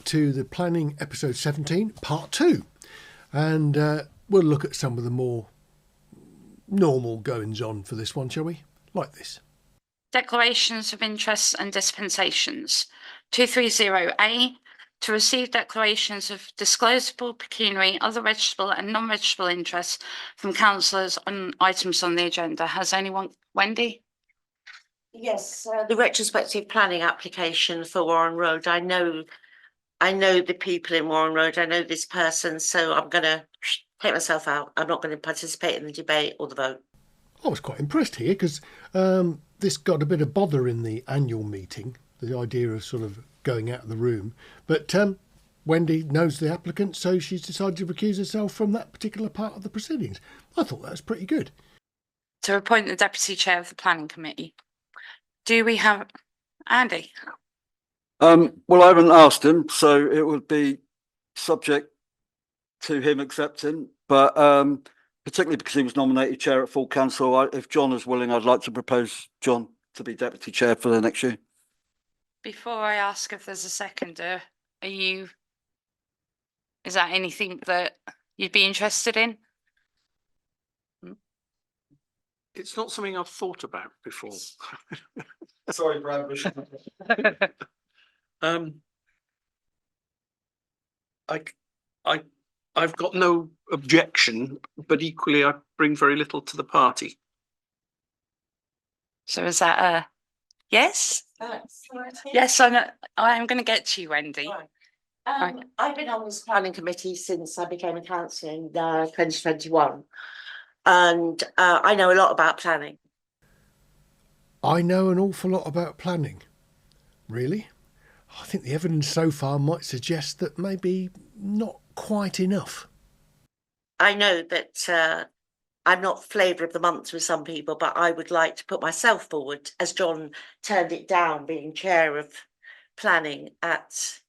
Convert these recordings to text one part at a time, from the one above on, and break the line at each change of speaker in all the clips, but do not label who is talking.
to the Planning Episode 17, Part 2. And we'll look at some of the more normal goings-on for this one, shall we? Like this.
Declarations of interests and dispensations. 230A, to receive declarations of disclosable, pecuniary, other registrable and non-registrable interests from councillors on items on the agenda. Has anyone, Wendy?
Yes, the retrospective planning application for Warren Road. I know the people in Warren Road. I know this person, so I'm going to take myself out. I'm not going to participate in the debate or the vote.
I was quite impressed here because this got a bit of bother in the annual meeting, the idea of sort of going out of the room. But Wendy knows the applicant, so she's decided to recuse herself from that particular part of the proceedings. I thought that was pretty good.
To appoint the Deputy Chair of the Planning Committee. Do we have Andy?
Well, I haven't asked him, so it would be subject to him accepting, but particularly because he was nominated chair at full council, if John is willing, I'd like to propose John to be deputy chair for the next year.
Before I ask if there's a seconder, is that anything that you'd be interested in?
It's not something I've thought about before.
Sorry, Brad.
I've got no objection, but equally I bring very little to the party.
So is that a yes? Yes, I know. I am going to get to you, Wendy.
Right. I've been on this planning committee since I became a councillor in 2021, and I know a lot about planning.
I know an awful lot about planning. Really? I think the evidence so far might suggest that maybe not quite enough.
I know that I'm not flavour of the month with some people, but I would like to put myself forward, as John turned it down, being chair of planning at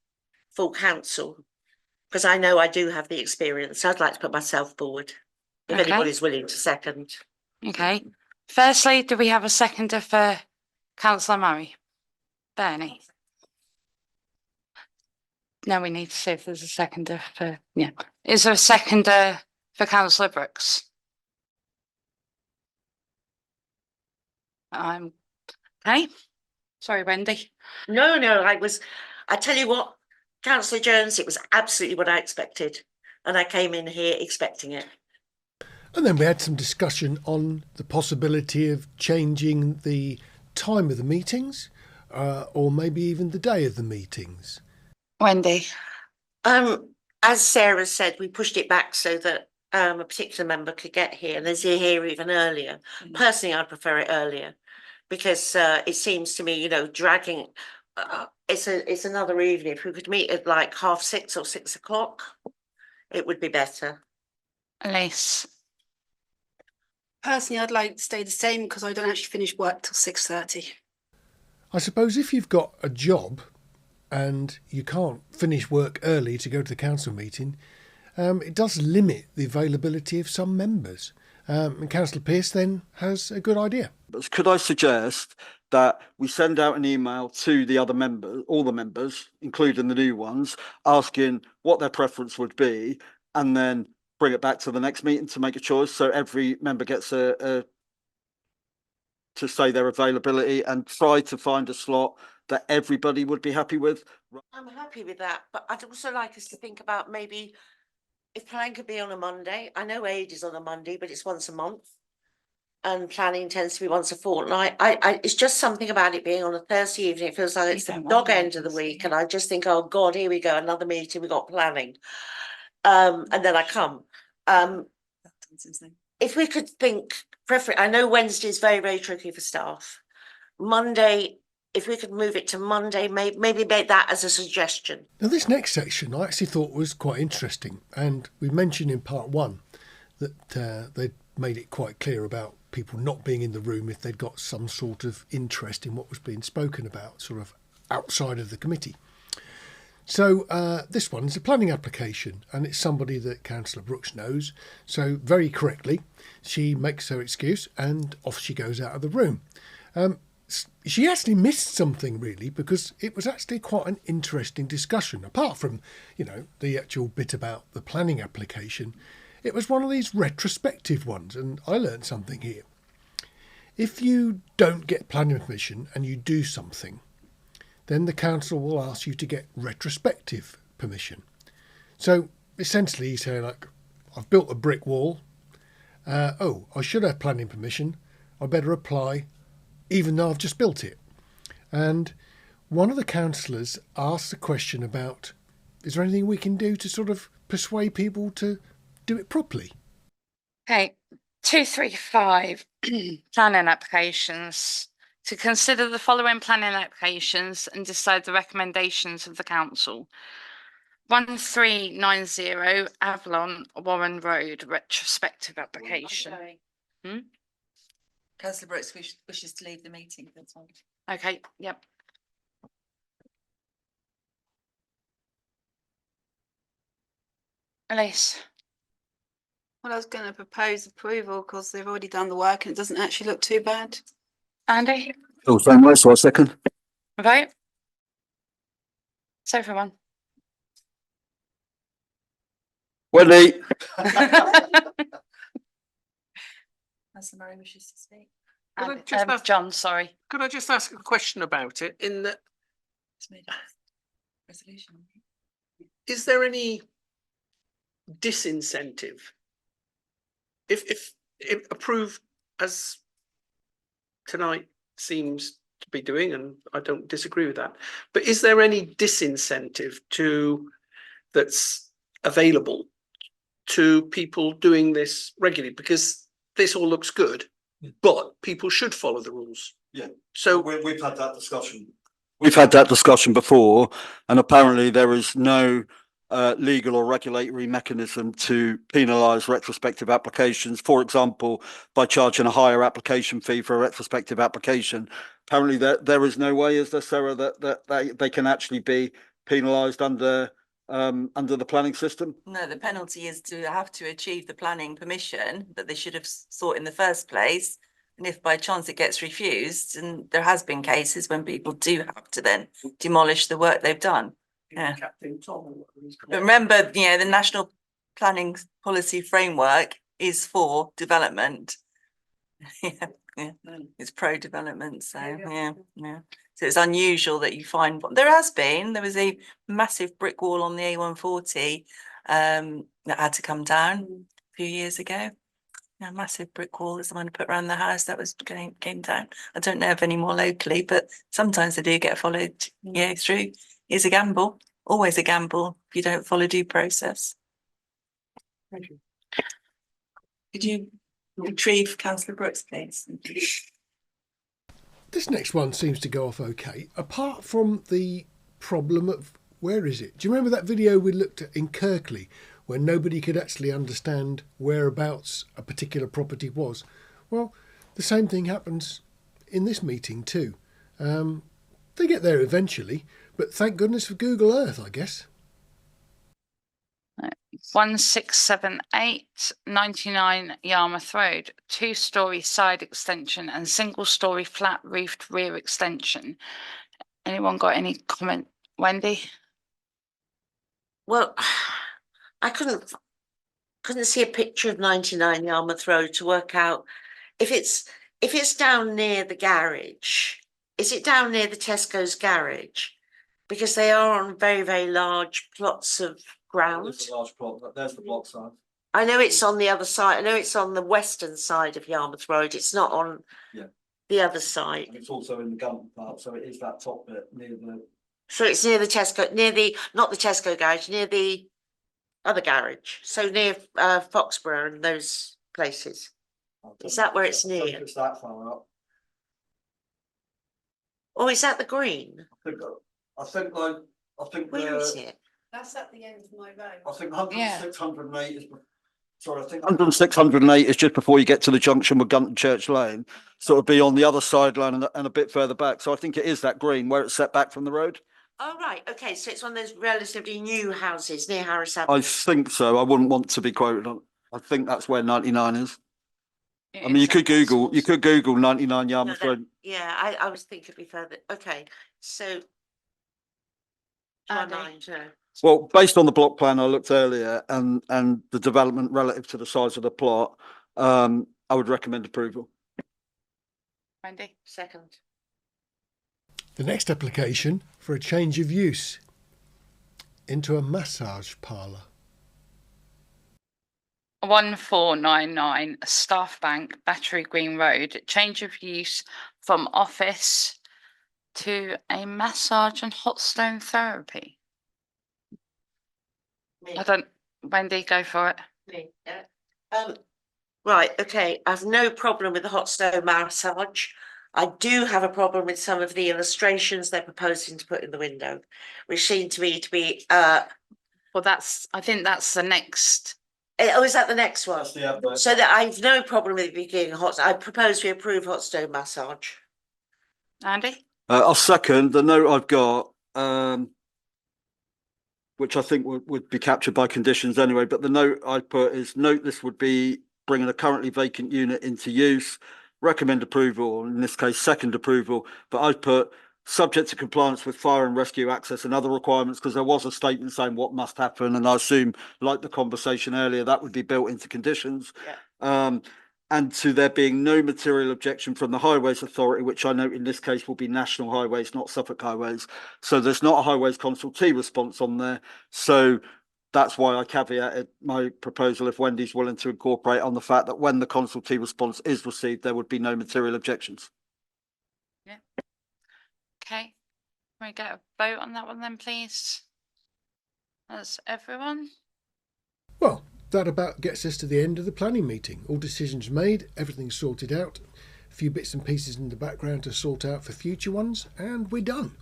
full council, because I know I do have the experience. I'd like to put myself forward, if anybody's willing to second.
Okay. Firstly, do we have a seconder for Councillor Murray? Bernie? No, we need to see if there's a seconder for, yeah. Is there a seconder for Councillor Brooks? Okay. Sorry, Wendy.
No, I tell you what, Councillor Jones, it was absolutely what I expected. And I came in here expecting it.
And then we had some discussion on the possibility of changing the time of the meetings, or maybe even the day of the meetings.
Wendy.
As Sarah said, we pushed it back so that a particular member could get here, and as you're here even earlier. Personally, I prefer it earlier because it seems to me, dragging. It's another evening. If we could meet at like 6:30 or 6 o'clock, it would be better.
Elise.
Personally, I'd like to stay the same because I don't actually finish work till 6:30.
I suppose if you've got a job and you can't finish work early to go to the council meeting, it does limit the availability of some members. And Councillor Pearce then has a good idea.
Could I suggest that we send out an email to the other members, all the members, including the new ones, asking what their preference would be, and then bring it back to the next meeting to make a choice, so every member gets to say their availability, and try to find a slot that everybody would be happy with.
I'm happy with that, but I'd also like us to think about maybe if planning could be on a Monday. I know aid is on a Monday, but it's once a month, and planning tends to be once a fortnight. It's just something about it being on a Thursday evening. It feels like it's the dog end of the week, and I just think, oh God, here we go, another meeting. We got planning, and then I come. If we could think, I know Wednesday is very, very tricky for staff. Monday, if we could move it to Monday, maybe make that as a suggestion.
Now, this next section I actually thought was quite interesting, and we mentioned in part 1 that they'd made it quite clear about people not being in the room if they'd got some sort of interest in what was being spoken about, sort of outside of the committee. So this one is a planning application, and it's somebody that Councillor Brooks knows. So very correctly, she makes her excuse and off she goes out of the room. she actually missed something really, because it was actually quite an interesting discussion. Apart from, the actual bit about the planning application, it was one of these retrospective ones, and I learned something here. If you don't get planning permission and you do something, then the council will ask you to get retrospective permission. So essentially he's saying, like, I've built a brick wall. I should have planning permission. I better apply, even though I've just built it. And one of the councillors asked a question about, is there anything we can do to sort of persuade people to do it properly?
Okay, 235, planning applications. To consider the following planning applications and decide the recommendations of the council. 1390 Avalon Warren Road retrospective application.
Councillor Brooks wishes to leave the meeting. That's fine.
Okay, yep. Elise.
Well, I was going to propose approval because they've already done the work and it doesn't actually look too bad.
Andy.
Oh, same way, so I second.
Vote. So everyone.
Wendy.
Councillor Murray wishes to speak.
Could I
And,
just ask-
John, sorry.
Could I just ask a question about it? In that,
It's made a resolution.
is there any disincentive if approved as tonight seems to be doing, and I don't disagree with that, but is there any disincentive that's available to people doing this regularly? Because this all looks good, but people should follow the rules.
Yeah.
So
We've had that discussion. We've had that discussion before, and apparently there is no legal or regulatory mechanism to penalise retrospective applications. For example, by charging a higher application fee for a retrospective application. Apparently there is no way, is there, Sarah, that they can actually be penalised under the planning system?
No, the penalty is to have to achieve the planning permission that they should have sought in the first place. And if by chance it gets refused, and there has been cases when people do have to then demolish the work they've done. Yeah. But remember, the National Planning Policy Framework is for development. Yeah. It's pro-development, so yeah. So it's unusual that you find there was a massive brick wall on the A140 that had to come down a few years ago. A massive brick wall that someone put around the house that was came down. I don't know of any more locally, but sometimes they do get followed through. It's a gamble, always a gamble if you don't follow due process.
thank you.
Could you retrieve Councillor Brooks, please?
This next one seems to go off okay, apart from the problem of, where is it? Do you remember that video we looked at in Kirkley, where nobody could actually understand whereabouts a particular property was? Well, the same thing happens in this meeting too. They get there eventually, but thank goodness for Google Earth, I guess.
1678 99 Yarmouth Road, 2-storey side extension and single-storey flat roofed rear extension. Anyone got any comment? Wendy?
Well, I couldn't see a picture of 99 Yarmouth Road to work out if it's down near the garage. Is it down near the Tesco's garage? Because they are on very, very large plots of ground.
There's a large plot, there's the block side.
I know it's on the other side. I know it's on the western side of Yarmouth Road. It's not on the other side.
And it's also in the Gunton part, so it is that top bit near the.
So it's near the Tesco, not the Tesco garage, near the other garage. So near Foxborough and those places. Is that where it's near?
It's that far up.
Or is that the green?
I think
Where is it?
That's at the end of my road.
I think
Yeah.
608 is. Sorry, I think 608 is just before you get to the junction with Gunton Church Lane. So it'll be on the other sideline and a bit further back. So I think it is that green where it's set back from the road.
Oh, right. Okay. So it's one of those relatively new houses near Harris Avenue.
I think so. I wouldn't want to be quoted on. I think that's where 99 is. I mean, you could Google 99
No,
Yarmouth
that-
Road.
Yeah, I was thinking it'd be further, okay, so. To our
Andy?
mind, no.
Well, based on the block plan I looked earlier and the development relative to the size of the plot, I would recommend approval.
Wendy?
Second.
The next application for a change of use into a massage parlour.
1499 Staff Bank, Battery Green Road, change of use from office to a massage and hot stone therapy.
Me.
I don't, Wendy, go for it.
Me, yeah. Right, okay, I have no problem with the hot stone massage. I do have a problem with some of the illustrations they're proposing to put in the window, which seem to me to be,
Well, I think that's the next.
oh, is that the next one?
That's the advert.
So that I've no problem with it being hot, I propose we approve hot stone massage.
Andy?
I'll second the note I've got, which I think would be captured by conditions anyway. But the note I put is note this would be bringing a currently vacant unit into use. Recommend approval, or in this case, second approval. But I've put subject to compliance with fire and rescue access and other requirements, because there was a statement saying what must happen, and I assume, like the conversation earlier, that would be built into conditions.
Yeah.
And to there being no material objection from the Highways Authority, which I note in this case will be National Highways, not Suffolk Highways. So there's not a Highways consultee response on there. So that's why I caveated my proposal, if Wendy's willing to incorporate on the fact that when the consultee response is received, there would be no material objections.
Yeah. Okay. Can we get a vote on that one then, please? That's everyone.
Well, that about gets us to the end of the planning meeting. All decisions made, everything's sorted out, a few bits and pieces in the background to sort out for future ones, and we're done.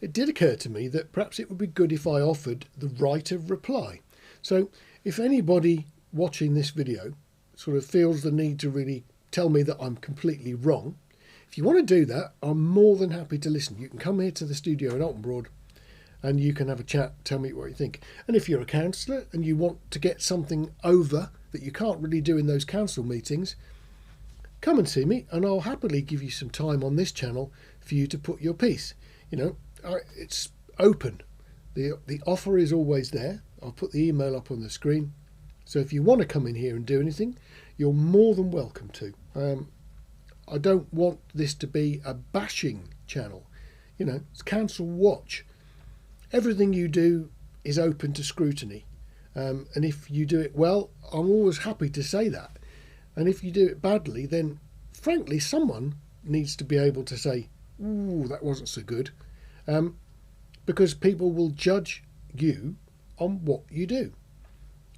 It did occur to me that perhaps it would be good if I offered the right of reply. So if anybody watching this video sort of feels the need to really tell me that I'm completely wrong, if you want to do that, I'm more than happy to listen. You can come here to the studio in Alton Broad and you can have a chat, tell me what you think. And if you're a councillor and you want to get something over that you can't really do in those council meetings, come and see me and I'll happily give you some time on this channel for you to put your piece. You know, it's open. The offer is always there. I'll put the email up on the screen. So if you want to come in here and do anything, you're more than welcome to. I don't want this to be a bashing channel. You know, it's Council Watch. Everything you do is open to scrutiny. And if you do it well, I'm always happy to say that. And if you do it badly, then frankly, someone needs to be able to say, ooh, that wasn't so good. Because people will judge you on what you do.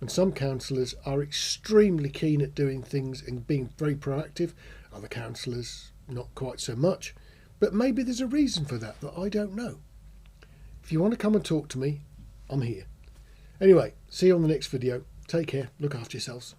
And some councillors are extremely keen at doing things and being very proactive. Other councillors, not quite so much. But maybe there's a reason for that I don't know. If you want to come and talk to me, I'm here. Anyway, see you on the next video. Take care. Look after yourselves.